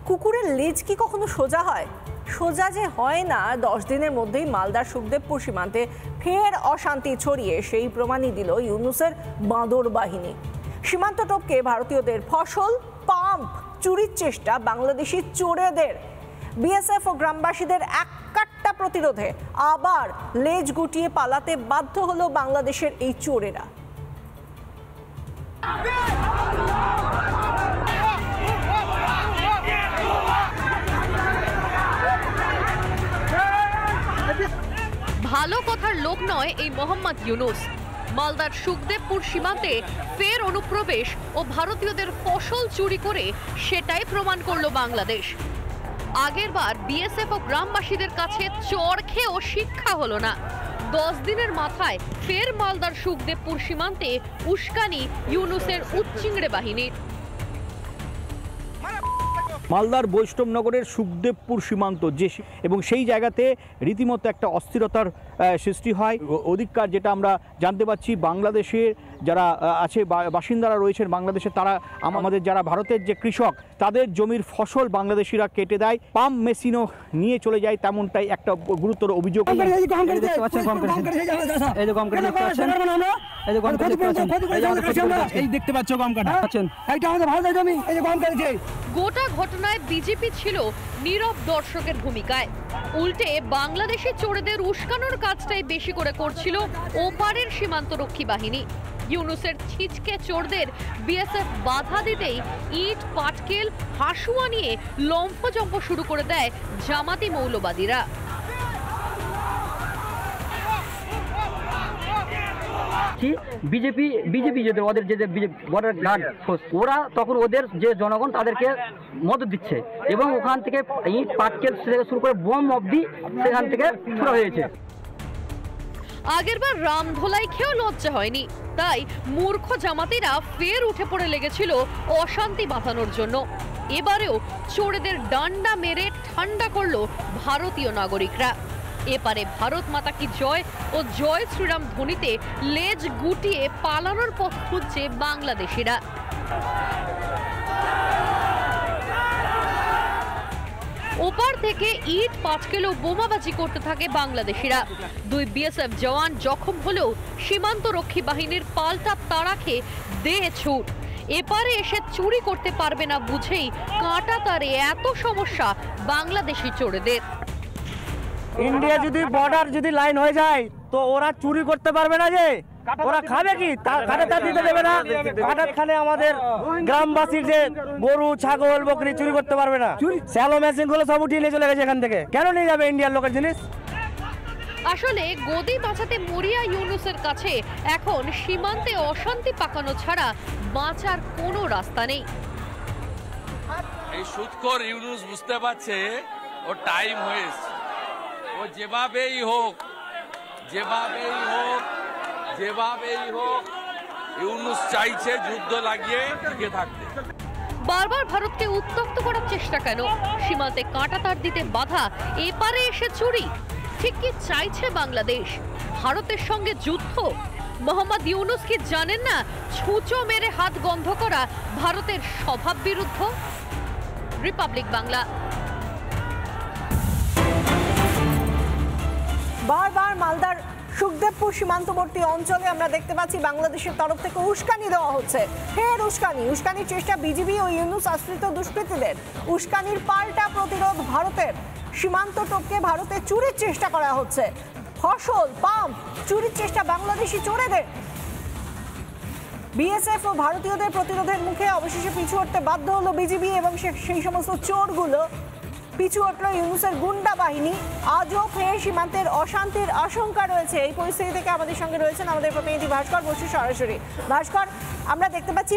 কুকুরের লেজ কি কখনো সোজা হয়? সোজা যে হয় না, 10 দিনের মধ্যেই মালদার সুখদেবপুর সীমান্তে ফের অশান্তি ছড়িয়ে সেই প্রমাণই দিল ইউনূসের বাঁদর বাহিনী। সীমান্ত টপকে ভারতীয়দের ফসল, পাম্প চুরির চেষ্টা বাংলাদেশি চোরেদের। বিএসএফ ও গ্রামবাসীদের এককাট্টা প্রতিরোধে আবার লেজ গুটিয়ে পালাতে বাধ্য হলো বাংলাদেশের এই চোরেরা। ভালো কথার লোক নয় এই মোহাম্মদ ইউনূস। মালদার সুখদেবপুর সীমান্তে ফের অনুপ্রবেশ ও ভারতীয়দের ফসল চুরি করে সেটাই প্রমাণ করলো বাংলাদেশ। আগেরবার বিএসএফ ও গ্রামবাসীদের কাছে চড় খেয়েও শিক্ষা হলো না। 10 দিনের মাথায় ফের মালদার সুখদেবপুর সীমান্তে উস্কানি ইউনূসের উচ্চিংড়ে বাহিনীর। মালদার বৈষ্ণবনগরের সুখদেবপুর সীমান্ত এবং সেই জায়গাতে রীতিমতো একটা অস্থিরতার সৃষ্টি হয়। অধিককার যেটা আমরা জানতে পাচ্ছি, বাংলাদেশের যারা আছে বাসিন্দারা রয়েছেন বাংলাদেশে, তারা আমাদের যারা ভারতের যে কৃষক তাদের জমির ফসল বাংলাদেশিরা কেটে দেয়, পাম্প মেশিনও নিয়ে চলে যায়, তেমনটাই একটা গুরুতর অভিযোগ। গোটা ঘটনায় বিজেপি ছিল নীরব দর্শকের ভূমিকায়। উল্টে বাংলাদেশি চোরেদের উস্কানোর কাজটাই বেশি করে করছিল ওপারের সীমান্তরক্ষী বাহিনী। ইউনূসের ছিচকে চোরদের বিএসএফ বাধা দিতেই ইট, পাটকেল, হাসুয়া নিয়ে লম্ফজম্প শুরু করে দেয় জামাতি মৌলবাদীরা। বিজেপি যে ওদের যে বর্ডার গার্ড ফোর্স, ওরা তখন ওদের যে জনগণ তাদেরকে মদত দিচ্ছে এবং ওখান থেকে ইট, পাটকেল থেকে শুরু করে বোম অবধি সেখান থেকে শুরু হয়েছে। আগেরবার রামধোলাই খেয়েও লজ্জা হয়নি, তাই মূর্খ জামাতিরা ফের উঠে পড়ে লেগেছিল অশান্তি বাঁধানোর জন্য। এবারেও চোরেদের ডান্ডা মেরে ঠান্ডা করলো ভারতীয় নাগরিকরা। এপারে ভারত মাতা কি জয় ও জয় শ্রীরাম ধ্বনিতে লেজ গুটিয়ে পালানোর পথ খুঁজছে বাংলাদেশিরা। ওপার থেকে ইট, পাটকেল ও বোমাবাজি করতে থাকে বাংলাদেশিরা। 2 বিএসএফ জওয়ান জখম হলেও সীমান্তরক্ষী বাহিনীর পাল্টা তাড়া খেয়ে দেহে ছুট। এপারে এসে চুরি করতে পারবে না বুঝেই কাঁটা তারে এত সমস্যা বাংলাদেশি চোরেদের। ইন্ডিয়া যদি বর্ডার যদি লাইন হয়ে যায় তো ওরা চুরি করতে পারবে না, যে ওরা খাবে কি, কাটা তার দিতে দেবে না। কাটার খানে আমাদের গ্রামবাসীর যে গরু, ছাগল, বকরি চুরি করতে পারবে না। স্যালো মেশিন গুলো সব উঠিয়ে নিয়ে চলে গেছে এখান থেকে। কেন নিয়ে যাবে ইন্ডিয়ার লোকের জিনিস? আসলে গদি বাঁচাতে মরিয়া ইউনূসের কাছে এখন সীমান্তে অশান্তি পাকানো ছাড়া বাঁচার কোনো রাস্তা নেই। এই সুদখোর ইউনূস বুঝতে পারছে ও টাইম হয়ে এসেছে। ও যেভাবেই হোক ইউনূস চাইছে যুদ্ধ লাগিয়ে টিকে থাকতে। বারবার ভারতকে উত্তপ্ত করার চেষ্টা কেন? সীমান্তে কাঁটা তার দিতে বাধা, এপারে এসে চুরি। ঠিক কি চাইছে বাংলাদেশ? ভারতের সঙ্গে যুদ্ধ? মোহাম্মদ ইউনূস কি জানেন না ছুঁচো মেরে হাত গন্ধ করা ভারতের স্বভাব বিরুদ্ধ? রিপাবলিক বাংলা। বারবার মালদার সুখদেবপুর সীমান্তবর্তী অঞ্চলে আমরা দেখতে পাচ্ছি বাংলাদেশের তরফ থেকে উস্কানি দেওয়া হচ্ছে। ফের উস্কানির চেষ্টা বিজিবি ও ইউনূস আশ্রিত দুষ্কৃতীদের। উস্কানির পাল্টা প্রতিরোধ ভারতের। সীমান্ত টপকে ভারতে চুরির চেষ্টা করা হচ্ছে। ফসল, পাম্প চুরির চেষ্টা বাংলাদেশি চোরেদের। বিএসএফ ও ভারতীয়দের প্রতিরোধের মুখে অবশেষে পিছু হটতে বাধ্য হলো বিজিবি এবং সেই সমস্ত চোরগুলো। পিছু হটল ইউনূসের গুন্ডা বাহিনী। আজও ফের সীমান্তের অশান্তির আশঙ্কা রয়েছে। এই পরিস্থিতি থেকে আমাদের সঙ্গে রয়েছেন আমাদের প্রতিনিধি ভাস্কর বসু সরাসরি। ভাস্কর, আমরা দেখতে পাচ্ছি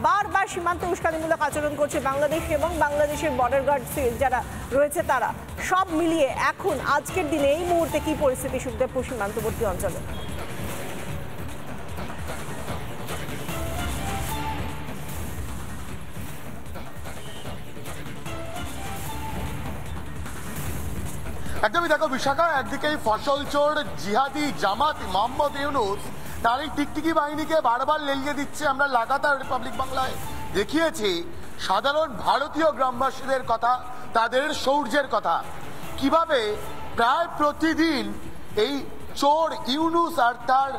বারবার সীমান্তে উস্কানিমূলক আচরণ করছে বাংলাদেশ এবং বাংলাদেশের বর্ডার গার্ড যারা রয়েছে তারা। সব মিলিয়ে এখন আজকের দিনে এই মুহূর্তে কি পরিস্থিতি সুখদেবপুর সীমান্তবর্তী অঞ্চলে? একদমই দেখো বিশাখা, একদিকে ফসল চোর জিহাদি জামাত মোহাম্মদ ইউনূস তার এই টিকটিকি বাহিনীকে বারবার লেলিয়ে দিচ্ছে। আমরা লাগাতার রিপাবলিক বাংলায় দেখিয়েছি সাধারণ ভারতীয় গ্রামবাসীদের কথা, তাদের শৌর্যের কথা, কিভাবে প্রায় প্রতিদিন এই চোর ইউনুস আর তার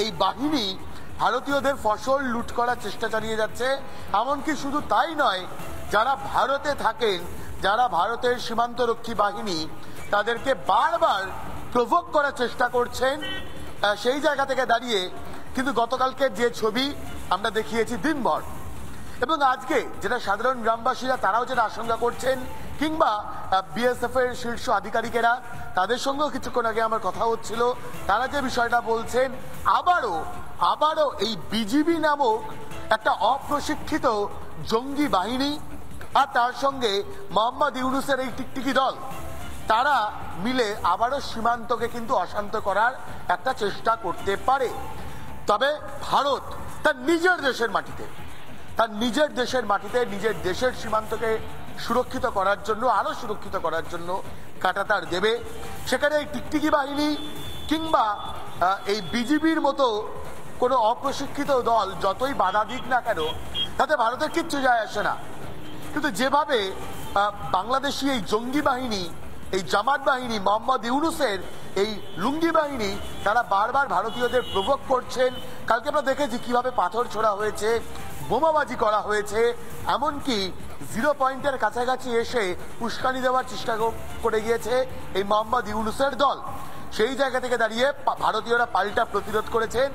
এই বাহিনী ভারতীয়দের ফসল লুট করার চেষ্টা চালিয়ে যাচ্ছে। এমনকি শুধু তাই নয়, যারা ভারতে থাকেন, যারা ভারতের সীমান্তরক্ষী বাহিনী, তাদেরকে বারবার প্রভোক করার চেষ্টা করছেন। সেই জায়গা থেকে দাঁড়িয়ে কিন্তু গতকালকে যে ছবি আমরা দেখিয়েছি দিনভর, এবং আজকে যেটা সাধারণ গ্রামবাসীরা তারাও যেটা আশঙ্কা করছেন, কিংবা বিএসএফ এর শীর্ষ আধিকারিকেরা, তাদের সঙ্গেও কিছুক্ষণ আগে আমার কথা হচ্ছিল, তারা যে বিষয়টা বলছেন, আবারও এই বিজিবি নামক একটা অপ্রশিক্ষিত জঙ্গি বাহিনী আর তার সঙ্গে মোহাম্মদ ইউনুসের এই টিকটিকি দল, তারা মিলে আবারও সীমান্তকে কিন্তু অশান্ত করার একটা চেষ্টা করতে পারে। তবে ভারত তার নিজের দেশের মাটিতে নিজের দেশের সীমান্তকে সুরক্ষিত করার জন্য, আরো সুরক্ষিত করার জন্য কাঁটাতার দেবে। সেখানে এই টিকটিকি বাহিনী কিংবা এই বিজিবির মতো কোনো অপ্রশিক্ষিত দল যতই বাধা দিক না কেন, তাতে ভারতের কিচ্ছু যায় আসে না। কিন্তু যেভাবে বাংলাদেশি এই জঙ্গি বাহিনী, এই জামাত বাহিনী, মোহাম্মদ ইউনুসের এই লুঙ্গি বাহিনী, তারা বারবার ভারতীয়দের প্রভোক করছেন। কালকে আমরা দেখেছি কিভাবে পাথর ছোড়া হয়েছে, বোমাবাজি করা হয়েছে, এমনকি 0 পয়েন্টের কাছাকাছি এসে উস্কানি দেওয়ার চেষ্টা করে গিয়েছে এই মোহাম্মদ ইউনুসের দল। সেই জায়গা থেকে দাঁড়িয়ে ভারতীয়রা পাল্টা প্রতিরোধ করেছেন।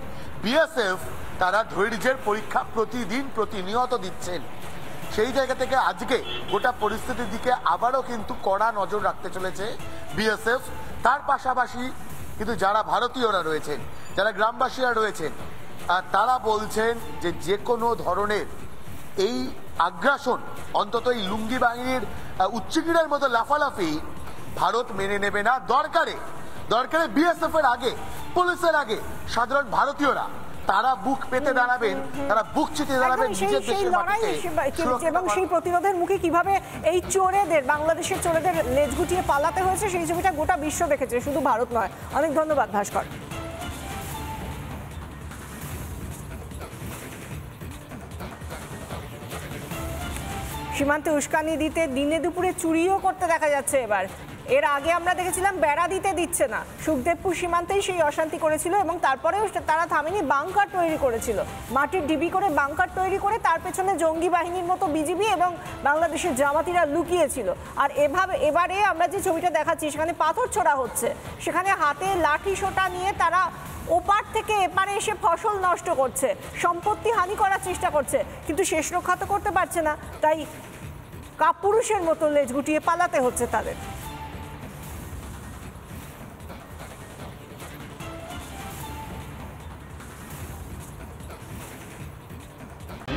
বিএসএফ তারা ধৈর্যের পরীক্ষা প্রতিদিন প্রতিনিয়ত দিচ্ছেন। সেই জায়গা থেকে আজকে গোটা পরিস্থিতির দিকে আবারও কিন্তু কড়া নজর রাখতে চলেছে বিএসএফ। তার পাশাপাশি কিন্তু যারা ভারতীয়রা রয়েছেন, যারা গ্রামবাসীরা রয়েছেন, তারা বলছেন যে কোনো ধরনের এই আগ্রাসন, অন্তত এই লুঙ্গি বাহিনীর উচ্চকিরের মতো লাফালাফি ভারত মেনে নেবে না। দরকারে বিএসএফ এর আগে, পুলিশের আগে সাধারণ ভারতীয়রা তারা বুক পেতে দাঁড়াবেন, তারা বুক চিতিয়ে দাঁড়াবেন নিজের দেশের মাটিতে। এবং সেই প্রতিরোধের মুখে কিভাবে এই চোরেদের, বাংলাদেশের চোরেদের লেজ গুটিয়ে পালাতে হয়েছে, সেই ছবিটা গোটা বিশ্ব দেখেছে, শুধু ভারত নয়। অনেক ধন্যবাদ ভাস্কর। সীমান্তে উস্কানি দিতে দিনে দুপুরে চুরিও করতে দেখা যাচ্ছে এবার। এর আগে আমরা দেখেছিলাম বেড়া দিতে দিচ্ছে না, সুখদেবপুর সীমান্তেই সেই অশান্তি করেছিল এবং তারপরেও তারা থামেনি, বাংকার তৈরি করেছিল, মাটির ডিবি করে বাংকার তৈরি করে তার পেছনে জঙ্গি বাহিনীর মতো বিজিবি এবং বাংলাদেশের জামাতিরা লুকিয়েছিল। আর এবারে আমরা যে ছবিটা দেখাচ্ছি, সেখানে পাথর ছোড়া হচ্ছে, সেখানে হাতে লাঠি সোটা নিয়ে তারা ওপার থেকে এপারে এসে ফসল নষ্ট করছে, সম্পত্তি হানি করার চেষ্টা করছে, কিন্তু শেষ রক্ষা তো করতে পারছে না, তাই কাপুরুষের মতো লেজ গুটিয়ে পালাতে হচ্ছে তাদের।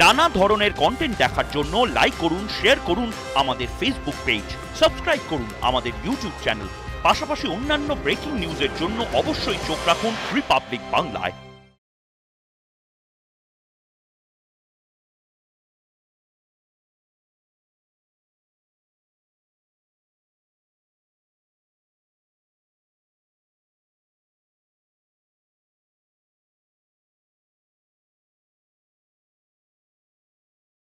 নানা ধরনের কন্টেন্ট দেখার জন্য লাইক করুন, শেয়ার করুন আমাদের ফেসবুক পেজ, সাবস্ক্রাইব করুন আমাদের ইউটিউব চ্যানেল। পাশাপাশি অন্যান্য ব্রেকিং নিউজের জন্য অবশ্যই চোখ রাখুন রিপাবলিক বাংলায়।